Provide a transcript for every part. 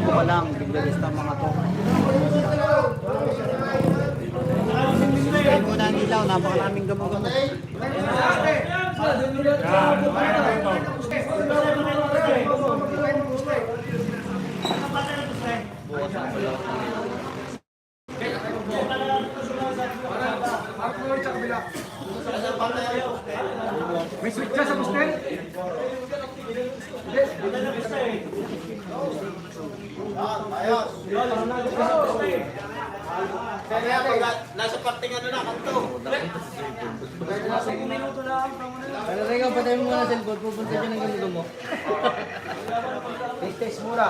Buka lang, bibilis ng mga to. Kain muna ang ilaw, napakaraming gamo-gamo. May switch ka sa buster? Ayos. Kaya pag nasa parting ano na, kanto. Pero rin ang patay mo muna sa cellphone, pupunta dyan ang ganito mo. Test muna.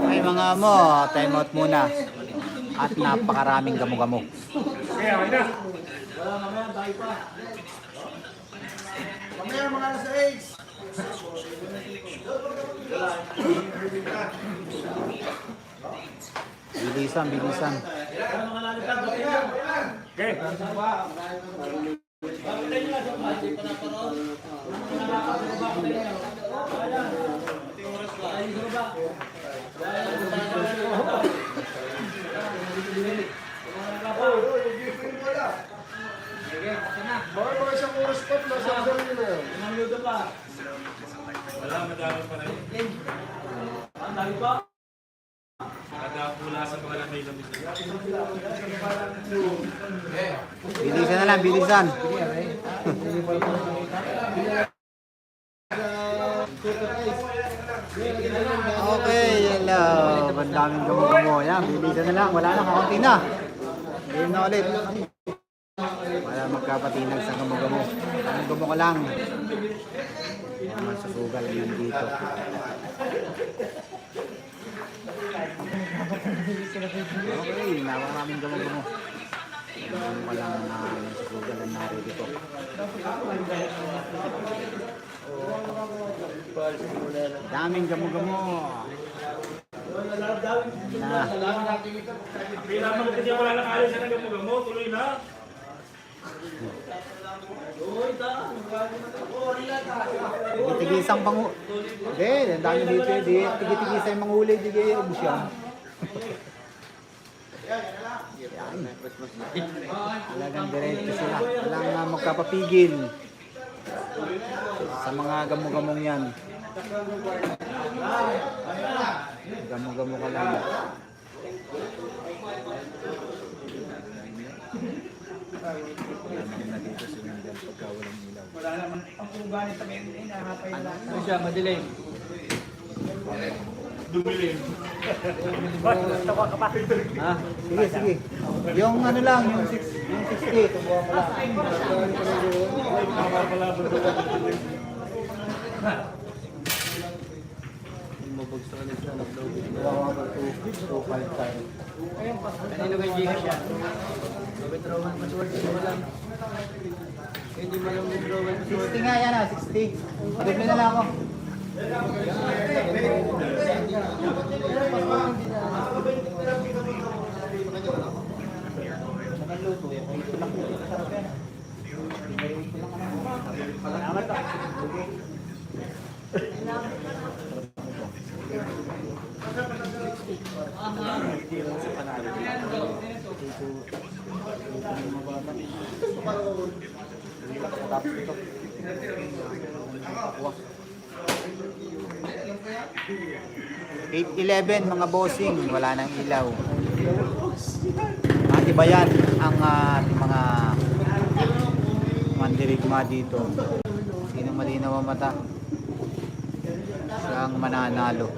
Ay mga mo, time out muna. At napakaraming gamo-gamo. Mamaya mga nasa 8. Bilisan, bilisan. Okay. Baka mga isang oras pa, nasa gawin nyo na yun. Wala, madami pa rin. Ang dami pa? Kada pula sa mga may lamig. Bilisan na lang, bilisan. Okay, hello. Ang daming gamo-gamo. Yan, bilisan na lang. Wala na, kakunti na. Game na ulit. Wala magkapatinag sa gamo-gamo. Gamo-gamo ka lang. Naman sa sugal yan dito. Okay, napakaraming gamo-gamo. Gamo ka lang na sa sugal ang narito. Daming gamo-gamo. Na. Kaya naman kasi wala na kaya siya ng gamo-gamo, tuloy na. Tigitigisang pangu... Hindi, ang dami dito. Tigitigisang yung manghuli, di kayo ubus yan. Talagang diretso sila. Walang magkapapigil sa mga gamo-gamong yan. Gamo-gamo ka lang. Wala na dito si Wendell pagka walang ilaw. Wala naman ang kuganin sa mga hindi, nakapay lang. Ano siya, madilim? Dumilim. Ha? Sige, sige. Yung ano lang, yung 60, tubuhan mo lang. Mabagsak na siya, nag-load. Tubuhan mo 2.5 tayo. Kanino kay Gcash siya? Withdraw man password, hindi lang. Hindi mo lang withdraw man password. 60 nga yan ah, 60. Doble na lang ako. $8.11 mga bossing, wala nang ilaw. Matibayan ang mga mandirigma dito. Sino malinaw ang mata? Siya ang mananalo.